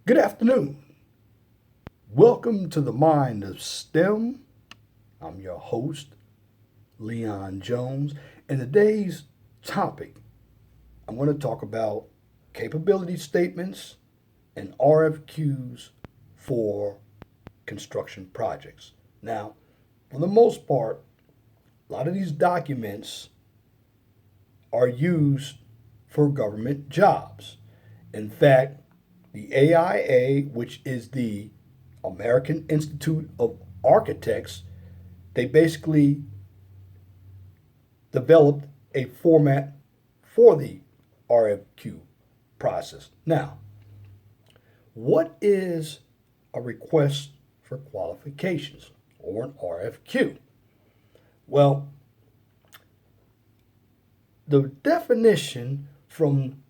Good afternoon. Welcome to the Mind of STEM. I'm your host, Leon Jones. And today's topic, I'm going to talk about capability statements and RFQs for construction projects. Now, for the most part, a lot of these documents are used for government jobs. In fact, the AIA, which is the American Institute of Architects, they basically developed a format for the RFQ process. Now, what is a request for qualifications or an RFQ? Well, the definition from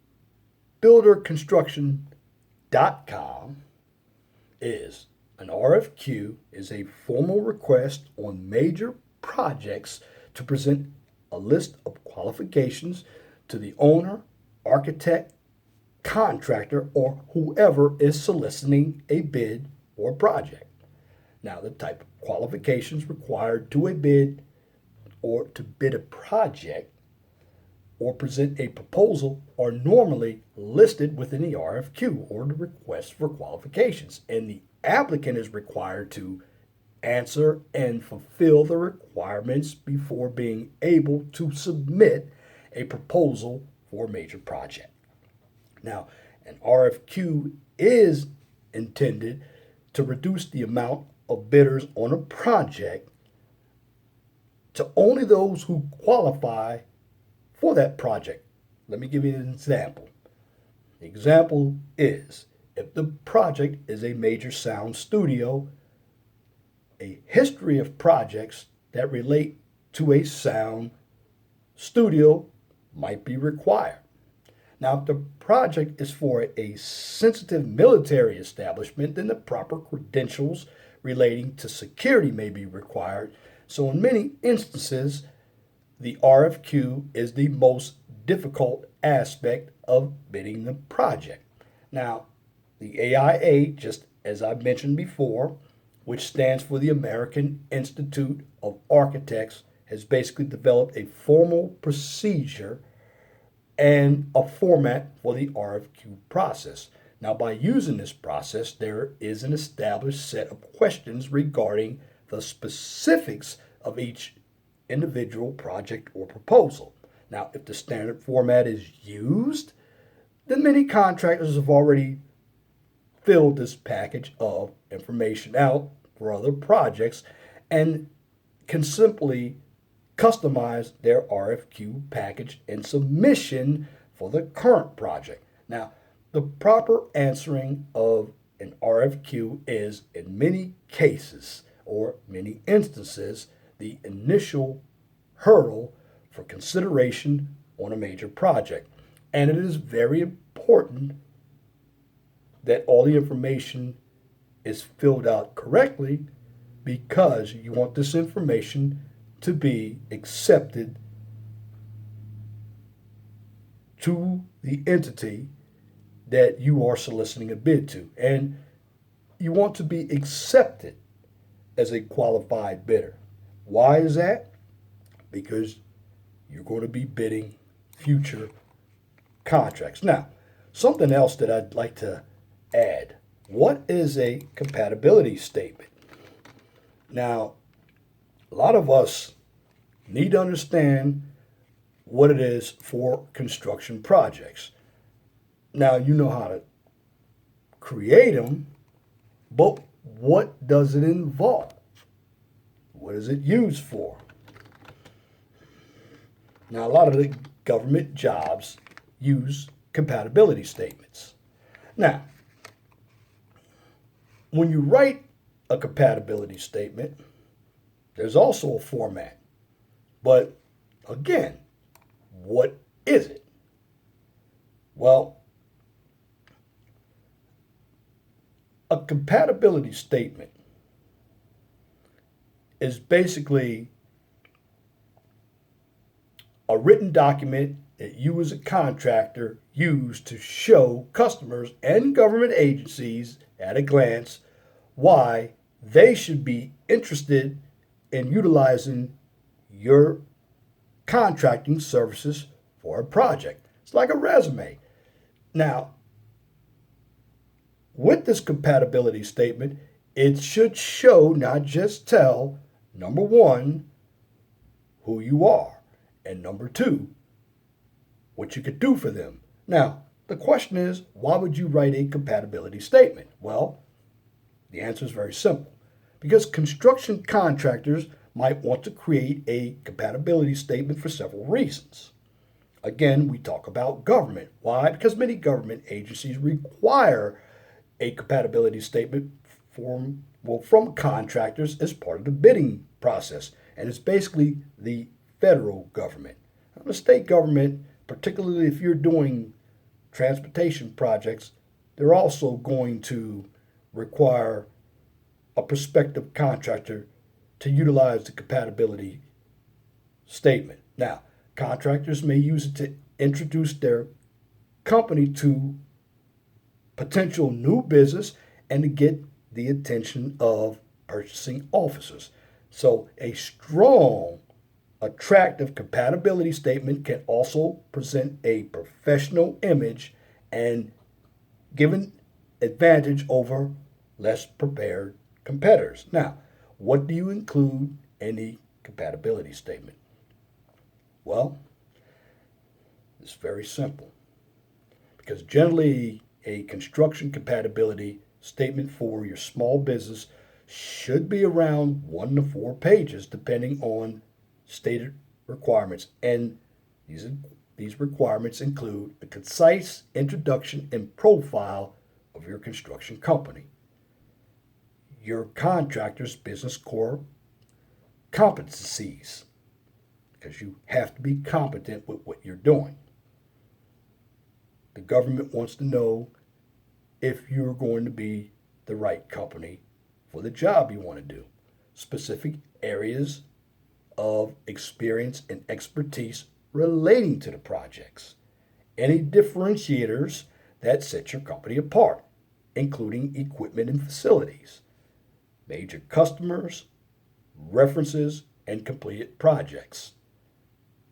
builderconstruction.com is an RFQ is a formal request on major projects to present a list of qualifications to the owner, architect, contractor, or whoever is soliciting a bid or project. Now, the type of qualifications required to a bid or to bid a project or present a proposal are normally listed within the RFQ or the request for qualifications, and the applicant is required to answer and fulfill the requirements before being able to submit a proposal for a major project. Now, an RFQ is intended to reduce the amount of bidders on a project to only those who qualify for that project. Let me give you an example. The example is if the project is a major sound studio, a history of projects that relate to a sound studio might be required. Now, if the project is for a sensitive military establishment, then the proper credentials relating to security may be required. So, in many instances, the RFQ is the most difficult aspect of bidding the project. Now, the AIA, just as I mentioned before, which stands for the American Institute of Architects, has basically developed a formal procedure and a format for the RFQ process. Now, by using this process, there is an established set of questions regarding the specifics of each individual project or proposal. Now, if the standard format is used, then many contractors have already filled this package of information out for other projects and can simply customize their RFQ package and submission for the current project. Now, the proper answering of an RFQ is, in many cases or many instances, the initial hurdle for consideration on a major project. And it is very important that all the information is filled out correctly because you want this information to be accepted to the entity that you are soliciting a bid to. And you want to be accepted as a qualified bidder. Why is that? Because you're going to be bidding future contracts. Now, something else that I'd like to add. What is a compatibility statement? Now, a lot of us need to understand what it is for construction projects. Now, you know how to create them, but what does it involve? What is it used for? Now, a lot of the government jobs use compatibility statements. Now, when you write a compatibility statement, there's also a format. But again, what is it? Well, a compatibility statement is basically a written document that you as a contractor used to show customers and government agencies at a glance why they should be interested in utilizing your contracting services for a project. It's like a resume. Now, with this compatibility statement, it should show, not just tell, number one, who you are, and number two, what you could do for them. Now, the question is, why would you write a compatibility statement? Well, the answer is very simple. Because construction contractors might want to create a compatibility statement for several reasons. Again, we talk about government. Why? Because many government agencies require a compatibility statement from contractors as part of the bidding process. And it's basically the federal government. Now, the state government, particularly if you're doing transportation projects, they're also going to require a prospective contractor to utilize the compatibility statement. Now, contractors may use it to introduce their company to potential new business and to get the attention of purchasing officers. So, a strong, attractive compatibility statement can also present a professional image and give an advantage over less prepared competitors. Now, what do you include in the compatibility statement? Well, it's very simple. Because generally, a construction compatibility statement for your small business should be around 1 to 4 pages, depending on stated requirements. And these requirements include a concise introduction and profile of your construction company, your contractor's business core competencies, because you have to be competent with what you're doing. The government wants to know if you're going to be the right company for the job you want to do. Specific areas of experience and expertise relating to the projects. Any differentiators that set your company apart, including equipment and facilities, major customers, references, and completed projects.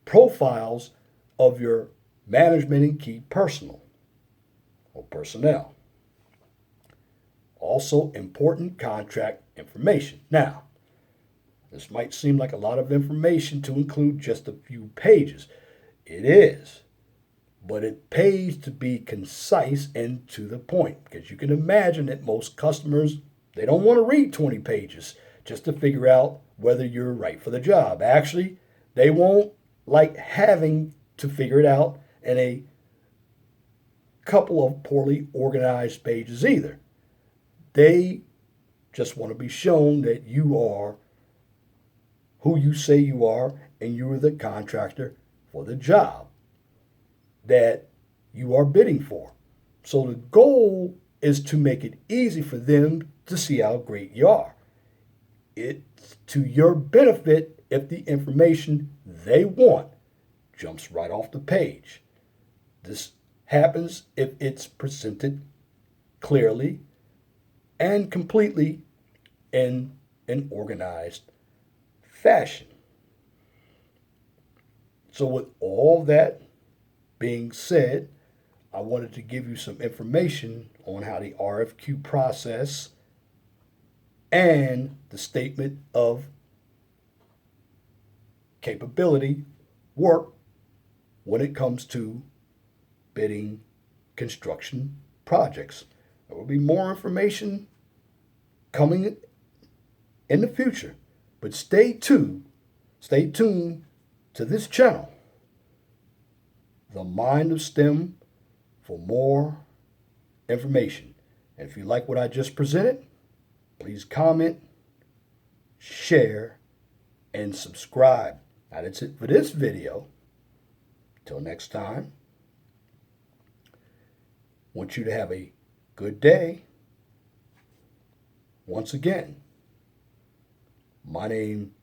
Profiles of your management and key personnel. Also, important contract information. Now, this might seem like a lot of information to include just a few pages. It is, but it pays to be concise and to the point, because you can imagine that most customers, they don't want to read 20 pages just to figure out whether you're right for the job. Actually, they won't like having to figure it out in a couple of poorly organized pages either. They just want to be shown that you are who you say you are and you are the contractor for the job that you are bidding for. So the goal is to make it easy for them to see how great you are. It's to your benefit if the information they want jumps right off the page. This happens if it's presented clearly and completely in an organized fashion. So with all that being said, I wanted to give you some information on how the RFQ process and the statement of capability work when it comes to bidding construction projects. There will be more information coming in the future, but stay tuned to this channel, The Mind of STEM, for more information. And if you like what I just presented, please comment, share, and subscribe. Now that's it for this video. Till next time, I want you to have a good day. Once again, my name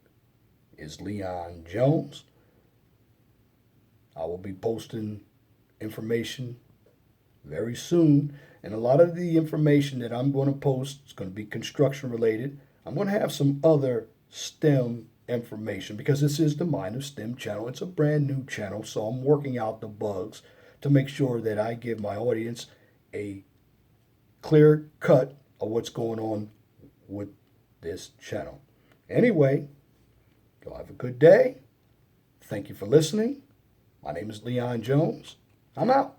is Leon Jones. I will be posting information very soon. And a lot of the information that I'm going to post is going to be construction related. I'm going to have some other STEM information because this is the Mind of STEM channel. It's a brand new channel, so I'm working out the bugs to make sure that I give my audience a clear cut of what's going on with this channel. Anyway, y'all have a good day. Thank you for listening. My name is Leon Jones. I'm out.